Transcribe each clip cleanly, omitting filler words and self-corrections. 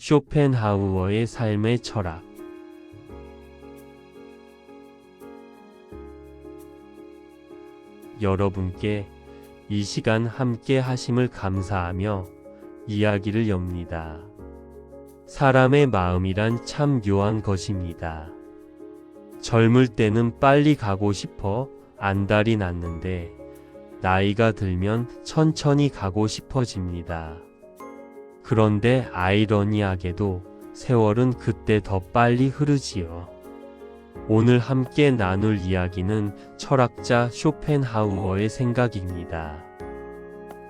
쇼펜하우어의 삶의 철학. 여러분께 이 시간 함께 하심을 감사하며 이야기를 엽니다. 사람의 마음이란 참 묘한 것입니다. 젊을 때는 빨리 가고 싶어 안달이 났는데 나이가 들면 천천히 가고 싶어집니다. 그런데 아이러니하게도 세월은 그때 더 빨리 흐르지요. 오늘 함께 나눌 이야기는 철학자 쇼펜하우어의 생각입니다.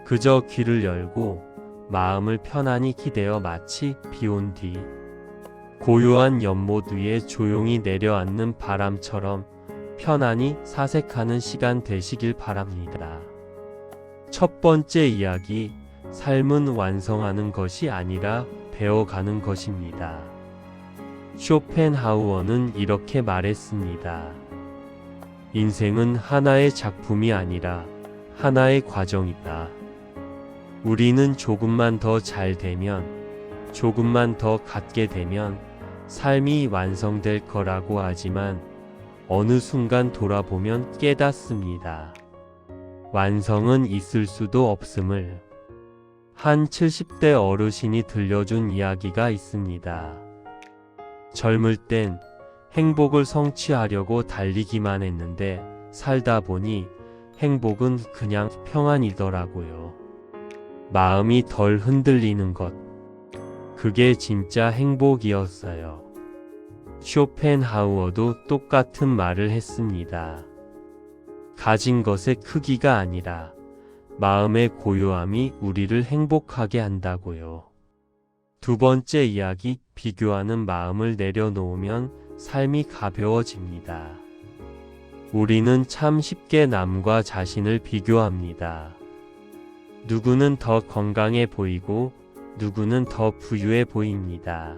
그저 귀를 열고 마음을 편안히 기대어 마치 비온 뒤 고요한 연못 위에 조용히 내려앉는 바람처럼 편안히 사색하는 시간 되시길 바랍니다. 첫 번째 이야기, 삶은 완성하는 것이 아니라 배워가는 것입니다. 쇼펜하우어는 이렇게 말했습니다. 인생은 하나의 작품이 아니라 하나의 과정이다. 우리는 조금만 더 잘 되면, 조금만 더 갖게 되면 삶이 완성될 거라고 하지만 어느 순간 돌아보면 깨닫습니다. 완성은 있을 수도 없음을. 한 70대 어르신이 들려준 이야기가 있습니다. 젊을 땐 행복을 성취하려고 달리기만 했는데 살다 보니 행복은 그냥 평안이더라고요. 마음이 덜 흔들리는 것. 그게 진짜 행복이었어요. 쇼펜하우어도 똑같은 말을 했습니다. 가진 것의 크기가 아니라 마음의 고요함이 우리를 행복하게 한다고요. 두 번째 이야기, 비교하는 마음을 내려놓으면 삶이 가벼워집니다. 우리는 참 쉽게 남과 자신을 비교합니다. 누구는 더 건강해 보이고 누구는 더 부유해 보입니다.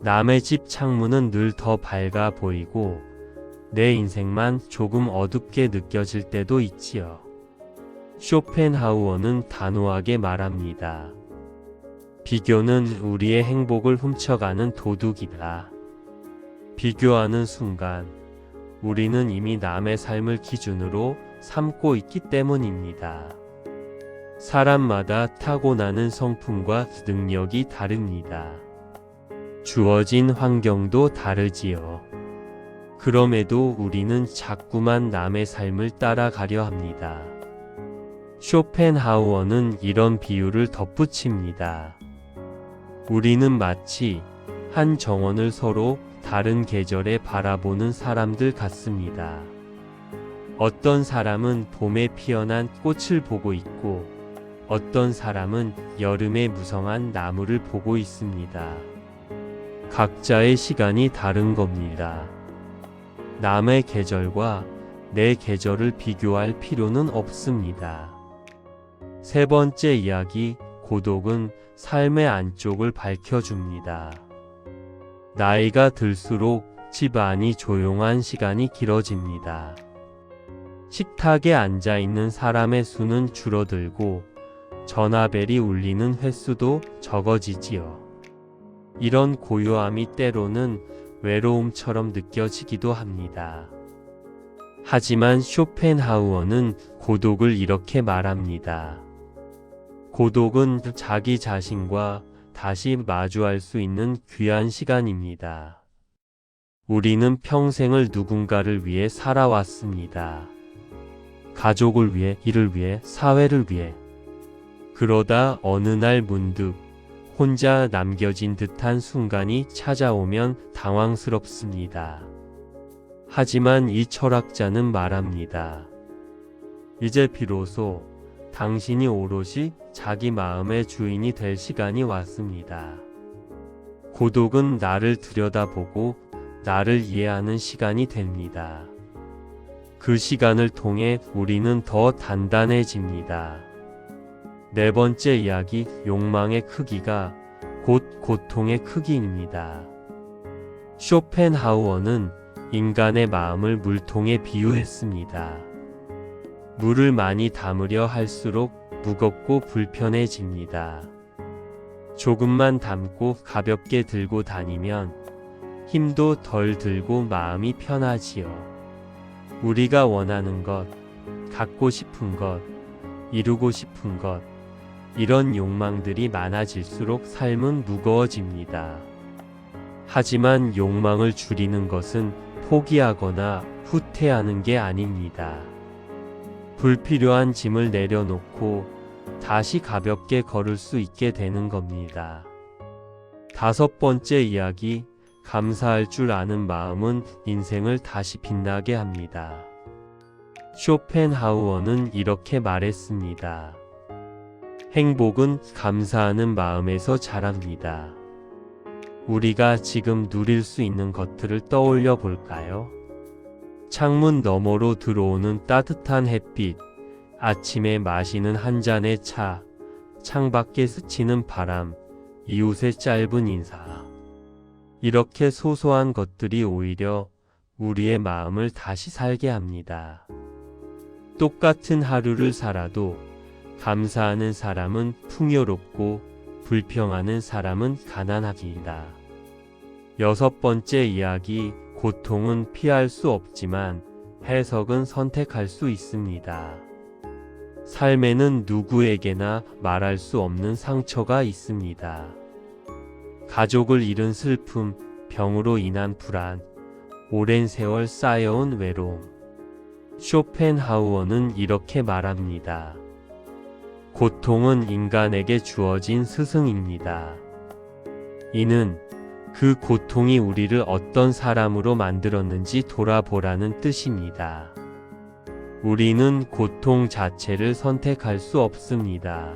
남의 집 창문은 늘 더 밝아 보이고 내 인생만 조금 어둡게 느껴질 때도 있지요. 쇼펜하우어는 단호하게 말합니다. 비교는 우리의 행복을 훔쳐가는 도둑이다. 비교하는 순간 우리는 이미 남의 삶을 기준으로 삼고 있기 때문입니다. 사람마다 타고나는 성품과 능력이 다릅니다. 주어진 환경도 다르지요. 그럼에도 우리는 자꾸만 남의 삶을 따라가려 합니다. 쇼펜하우어는 이런 비유를 덧붙입니다. 우리는 마치 한 정원을 서로 다른 계절에 바라보는 사람들 같습니다. 어떤 사람은 봄에 피어난 꽃을 보고 있고 어떤 사람은 여름에 무성한 나무를 보고 있습니다. 각자의 시간이 다른 겁니다. 남의 계절과 내 계절을 비교할 필요는 없습니다. 세 번째 이야기, 고독은 삶의 안쪽을 밝혀줍니다. 나이가 들수록 집 안이 조용한 시간이 길어집니다. 식탁에 앉아 있는 사람의 수는 줄어들고 전화벨이 울리는 횟수도 적어지지요. 이런 고요함이 때로는 외로움처럼 느껴지기도 합니다. 하지만 쇼펜하우어는 고독을 이렇게 말합니다. 고독은 자기 자신과 다시 마주할 수 있는 귀한 시간입니다. 우리는 평생을 누군가를 위해 살아왔습니다. 가족을 위해, 일을 위해, 사회를 위해. 그러다 어느 날 문득 혼자 남겨진 듯한 순간이 찾아오면 당황스럽습니다. 하지만 이 철학자는 말합니다. 이제 비로소 당신이 오롯이 자기 마음의 주인이 될 시간이 왔습니다. 고독은 나를 들여다보고 나를 이해하는 시간이 됩니다. 그 시간을 통해 우리는 더 단단해집니다. 네 번째 이야기, 욕망의 크기가 곧 고통의 크기입니다. 쇼펜하우어는 인간의 마음을 물통에 비유했습니다. 물을 많이 담으려 할수록 무겁고 불편해집니다. 조금만 담고 가볍게 들고 다니면 힘도 덜 들고 마음이 편하지요. 우리가 원하는 것, 갖고 싶은 것, 이루고 싶은 것, 이런 욕망들이 많아질수록 삶은 무거워집니다. 하지만 욕망을 줄이는 것은 포기하거나 후퇴하는 게 아닙니다. 불필요한 짐을 내려놓고 다시 가볍게 걸을 수 있게 되는 겁니다. 5번째 이야기, 감사할 줄 아는 마음은 인생을 다시 빛나게 합니다. 쇼펜하우어는 이렇게 말했습니다. 행복은 감사하는 마음에서 자랍니다. 우리가 지금 누릴 수 있는 것들을 떠올려 볼까요? 창문 너머로 들어오는 따뜻한 햇빛, 아침에 마시는 한 잔의 차, 창밖에 스치는 바람, 이웃의 짧은 인사. 이렇게 소소한 것들이 오히려 우리의 마음을 다시 살게 합니다. 똑같은 하루를 살아도 감사하는 사람은 풍요롭고 불평하는 사람은 가난합니다. 6번째 이야기, 고통은 피할 수 없지만 해석은 선택할 수 있습니다. 삶에는 누구에게나 말할 수 없는 상처가 있습니다. 가족을 잃은 슬픔, 병으로 인한 불안, 오랜 세월 쌓여온 외로움. 쇼펜하우어는 이렇게 말합니다. 고통은 인간에게 주어진 스승입니다. 이는 그 고통이 우리를 어떤 사람으로 만들었는지 돌아보라는 뜻입니다. 우리는 고통 자체를 선택할 수 없습니다.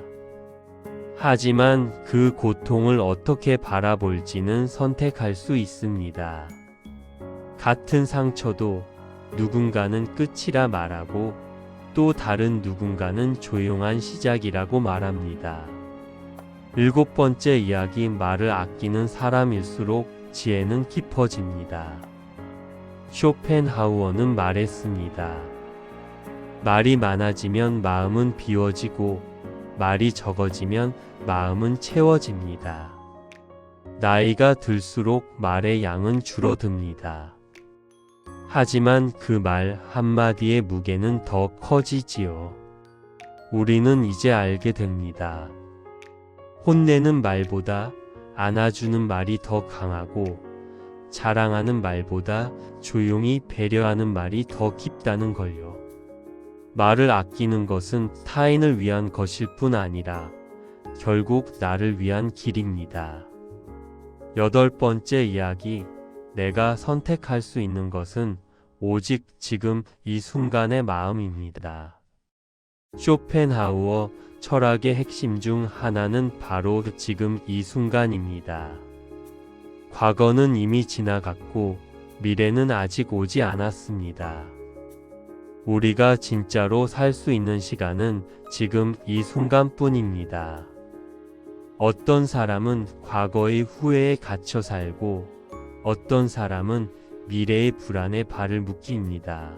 하지만 그 고통을 어떻게 바라볼지는 선택할 수 있습니다. 같은 상처도 누군가는 끝이라 말하고 또 다른 누군가는 조용한 시작이라고 말합니다. 7번째 이야기, 말을 아끼는 사람일수록 지혜는 깊어집니다. 쇼펜하우어는 말했습니다. 말이 많아지면 마음은 비워지고 말이 적어지면 마음은 채워집니다. 나이가 들수록 말의 양은 줄어듭니다. 하지만 그 말 한마디의 무게는 더 커지지요. 우리는 이제 알게 됩니다. 혼내는 말보다 안아주는 말이 더 강하고 자랑하는 말보다 조용히 배려하는 말이 더 깊다는 걸요. 말을 아끼는 것은 타인을 위한 것일 뿐 아니라 결국 나를 위한 길입니다. 8번째 이야기, 내가 선택할 수 있는 것은 오직 지금 이 순간의 마음입니다. 쇼펜하우어, 철학의 핵심 중 하나는 바로 지금 이 순간입니다. 과거는 이미 지나갔고 미래는 아직 오지 않았습니다. 우리가 진짜로 살 수 있는 시간은 지금 이 순간뿐입니다. 어떤 사람은 과거의 후회에 갇혀 살고 어떤 사람은 미래의 불안에 발을 묶입니다.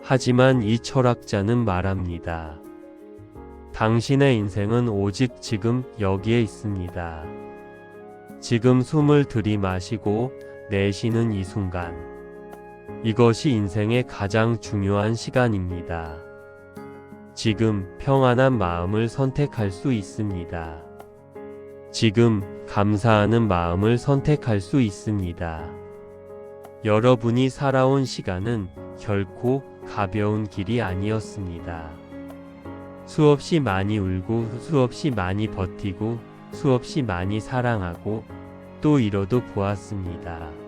하지만 이 철학자는 말합니다. 당신의 인생은 오직 지금 여기에 있습니다. 지금 숨을 들이마시고 내쉬는 이 순간. 이것이 인생의 가장 중요한 시간입니다. 지금 평안한 마음을 선택할 수 있습니다. 지금 감사하는 마음을 선택할 수 있습니다. 여러분이 살아온 시간은 결코 가벼운 길이 아니었습니다. 수없이 많이 울고 수없이 많이 버티고 수없이 많이 사랑하고 또 잃어도 보았습니다.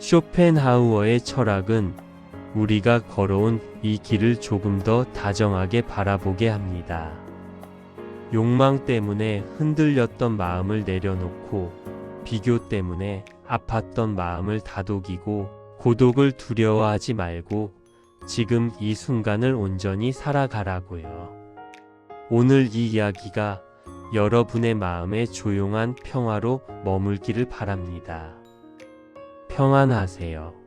쇼펜하우어의 철학은 우리가 걸어온 이 길을 조금 더 다정하게 바라보게 합니다. 욕망 때문에 흔들렸던 마음을 내려놓고 비교 때문에 아팠던 마음을 다독이고 고독을 두려워하지 말고 지금 이 순간을 온전히 살아가라고요. 오늘 이 이야기가 여러분의 마음에 조용한 평화로 머물기를 바랍니다. 평안하세요.